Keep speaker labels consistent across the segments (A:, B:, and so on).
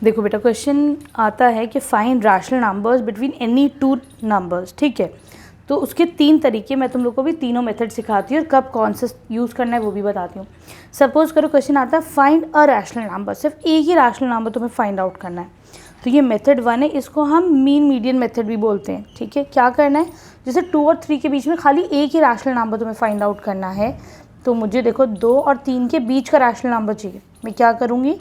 A: देखो बेटा, क्वेश्चन आता है कि find rational numbers between any two numbers, ठीक है। तो उसके 3 तरीके, मैं तुम लोग को भी तीनों मेथड सिखाती हूँ और कब कौन सा यूज़ करना है वो भी बताती हूँ। सपोज करो क्वेश्चन आता है फाइंड अ रैशनल नंबर, सिर्फ एक ही रैशनल नंबर तुम्हें फाइंड आउट करना है। तो ये मेथड 1 है, इसको हम मीन मीडियन मेथड भी बोलते हैं, ठीक है। क्या करना है, जैसे 2 और 3 के बीच में खाली एक ही रैशनल नंबर तुम्हें फाइंड आउट करना है। तो मुझे देखो 2 और 3 के बीच का रैशनल नंबर चाहिए। मैं क्या करूँगी,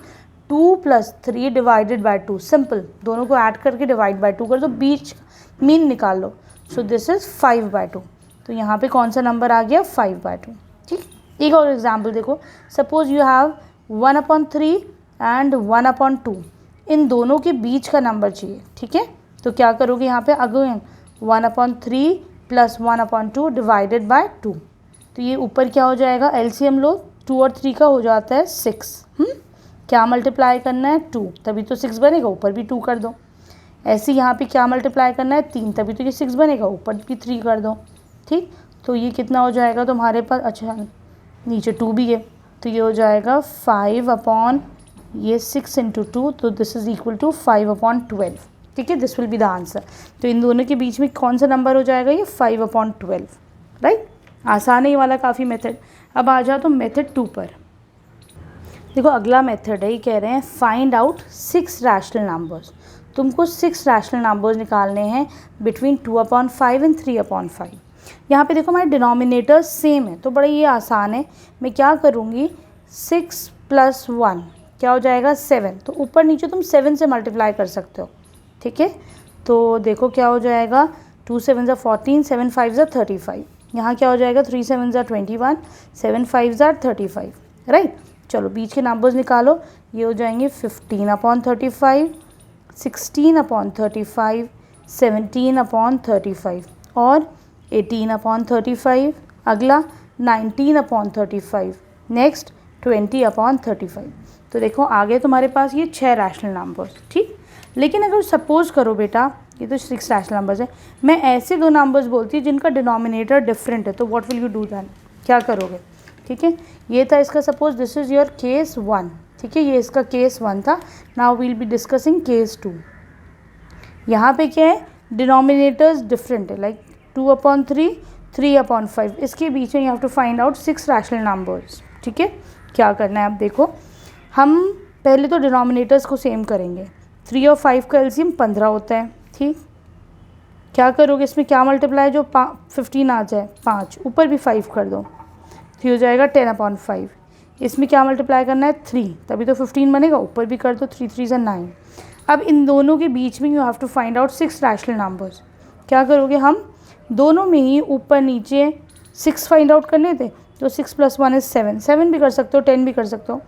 A: 2 + 3 डिवाइडेड बाई 2, सिंपल, दोनों को ऐड करके डिवाइड बाई 2 कर दो, बीच मीन निकाल लो। So this is 5/2। तो यहाँ पे कौन सा नंबर आ गया, 5/2, ठीक। एक और एग्जाम्पल देखो, सपोज यू हैव 1/3 एंड 1/2, इन दोनों के बीच का नंबर चाहिए, ठीक है। तो क्या करोगे यहाँ पे, अगेन 1/3 + 1/2 डिवाइडेड बाय 2। तो ये ऊपर क्या हो जाएगा, एलसीएम लो, 2 और 3 का हो जाता है 6। क्या मल्टीप्लाई करना है, 2, तभी तो 6 बनेगा, ऊपर भी 2 कर दो। ऐसे यहाँ पे क्या मल्टीप्लाई करना है, 3, तभी तो ये 6 बनेगा, ऊपर भी 3 कर दो, ठीक। तो ये कितना हो जाएगा तुम्हारे पास, अच्छा नीचे 2 भी है, तो ये हो जाएगा 5 ये 6 × 2, तो दिस इज़ इक्वल टू 5/12, ठीक है। This will be the answer. तो इन दोनों के बीच में कौन सा नंबर हो जाएगा, ये 5/12, राइट। आसान है ये वाला काफ़ी मेथड। अब आ जाओ तो मेथड 2 पर। देखो अगला मेथड है, ये कह रहे हैं फाइंड आउट 6 रैशनल नंबर्स। तुमको 6 रैशनल नंबर्स निकालने हैं बिटवीन 2/5 एंड 3/5। यहाँ पे देखो हमारे डिनोमिनेटर सेम है, तो बड़ा ये आसान है। मैं क्या करूँगी, 6 + 1 क्या हो जाएगा, 7। तो ऊपर नीचे तुम 7 से मल्टीप्लाई कर सकते हो, ठीक है। तो देखो क्या हो जाएगा, 2 × 7 = 14, 7 × 5 = 35। यहाँ क्या हो जाएगा, 3 × 7 = 21, 7 × 5 = 35, राइट। चलो बीच के नंबर्स निकालो, ये हो जाएंगे 15/35, 16/35, 17/35 और 18/35। अगला 19/35, नेक्स्ट 20/35। तो देखो आगे तुम्हारे पास ये 6 रैशनल नंबर्स, ठीक। लेकिन अगर सपोज करो बेटा, ये तो 6 रैशनल नंबर्स है, मैं ऐसे 2 नंबर्स बोलती हूँ जिनका डिनोमिनेटर डिफरेंट है, तो what will you do then, क्या करोगे, ठीक है। ये था इसका, suppose this is your case 1, ठीक है, ये इसका केस 1 था। Now we'll be discussing case 2। यहाँ पे क्या है, डिनोमिनेटर्स डिफरेंट है, लाइक 2/3, 3/5, इसके बीच में you have to find out 6 rational numbers, ठीक है। क्या करना है, अब देखो हम पहले तो डिनोमिनेटर्स को सेम करेंगे। 3 और 5 का एलसीएम 15 होता है, ठीक। क्या करोगे, इसमें क्या मल्टीप्लाई, जो 15 आ जाए, 5, ऊपर भी 5 कर दो, 3 हो जाएगा 10/5। इसमें क्या मल्टीप्लाई करना है, 3, तभी तो 15 बनेगा, ऊपर भी कर दो, 3 × 3 = 9। अब इन दोनों के बीच में you have to find out 6 rational numbers. क्या करोगे, हम दोनों में ही ऊपर नीचे 6 फाइंड आउट करने थे, तो 6 + 1 = 7, 7 भी कर सकते हो, 10 भी कर सकते हो,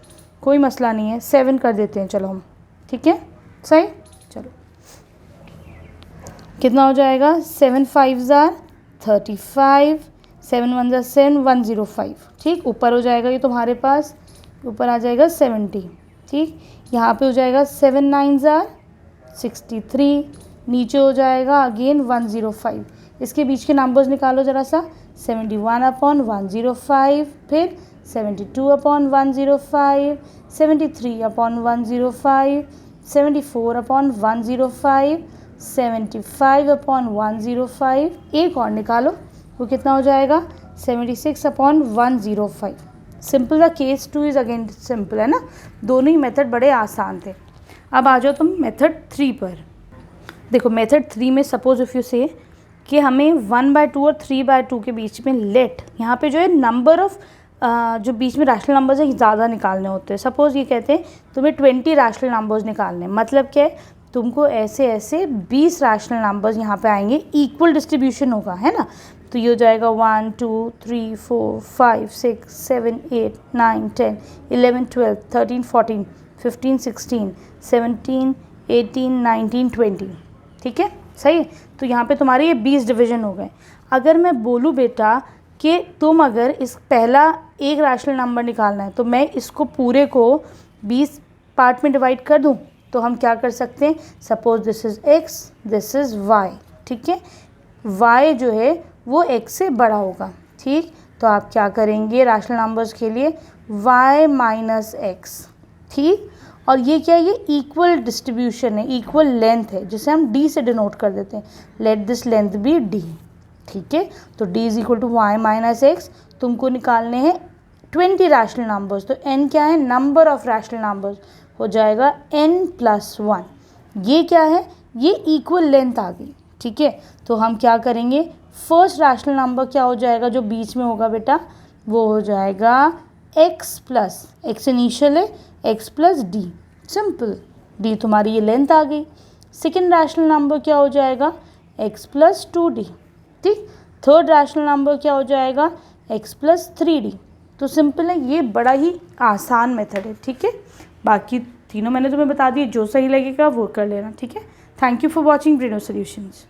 A: कोई मसला नहीं है, 7 कर देते हैं चलो हम, ठीक है, सही। चलो कितना हो जाएगा, 7 × 5 = 35, 7 × 1 = 7, 105, ठीक। ऊपर हो जाएगा ये तुम्हारे पास, ऊपर आ जाएगा 70, ठीक। यहाँ पे हो जाएगा 7 × 9 = 63, नीचे हो जाएगा अगेन 105। इसके बीच के नंबर्स निकालो ज़रा सा, 71/105, फिर 72/105, 73/105, 74/105, 75/105। एक और निकालो, वो कितना हो जाएगा, 76/105। सिंपल था, केस 2 इज़ अगेन सिंपल, है ना। दोनों ही मेथड बड़े आसान थे। अब आ जाओ तुम मेथड 3 पर। देखो मेथड 3 में सपोज इफ़ यू से कि हमें 1/2 और 3/2 के बीच में लेट, यहाँ पे जो है नंबर ऑफ़ जो बीच में रैशनल नंबर्स है ज़्यादा निकालने होते हैं। सपोज़ ये कहते हैं तुम्हें 20 रैशनल नंबर्स निकालने हैं, मतलब क्या है, तुमको ऐसे ऐसे 20 रैशनल नंबर्स यहाँ पे आएंगे, इक्वल डिस्ट्रीब्यूशन होगा, है ना। तो ये हो जाएगा 1 2 3 4 5 6 7 8 9 10 11 12 13 14 15 16 17 18 19 20, ठीक है, सही है। तो यहाँ पे तुम्हारे ये 20 डिवीजन हो गए। अगर मैं बोलूँ बेटा कि तुम अगर इस पहला एक रैशनल नंबर निकालना है, तो मैं इसको पूरे को 20 पार्ट में डिवाइड कर दूँ, तो हम क्या कर सकते हैं, suppose this is x, this is y, ठीक है। y जो है वो x से बड़ा होगा, ठीक। तो आप क्या करेंगे रैशनल नंबर्स के लिए, y - x, ठीक। और ये क्या है, ये इक्वल डिस्ट्रीब्यूशन है, इक्वल लेंथ है, जिसे हम d से डिनोट कर देते हैं। Let this length be d, ठीक है। तो d is equal to y minus x. तुमको निकालने हैं 20 रैशनल नंबर्स, तो n क्या है, नंबर ऑफ रैशनल नंबर्स, हो जाएगा n+1। ये क्या है, ये इक्वल लेंथ आ गई, ठीक है। तो हम क्या करेंगे, फर्स्ट रैशनल नंबर क्या हो जाएगा जो बीच में होगा बेटा, वो हो जाएगा x इनिशियल है, x+d, सिंपल। d तुम्हारी ये लेंथ आ गई। सेकेंड रैशनल नंबर क्या हो जाएगा, x+2d, ठीक। थर्ड रैशनल नंबर क्या हो जाएगा, x+3d। तो सिंपल है, ये बड़ा ही आसान मेथड है, ठीक है। बाकी तीनों मैंने तुम्हें बता दिए, जो सही लगेगा वो कर लेना, ठीक है। Thank you for watching Braino solutions.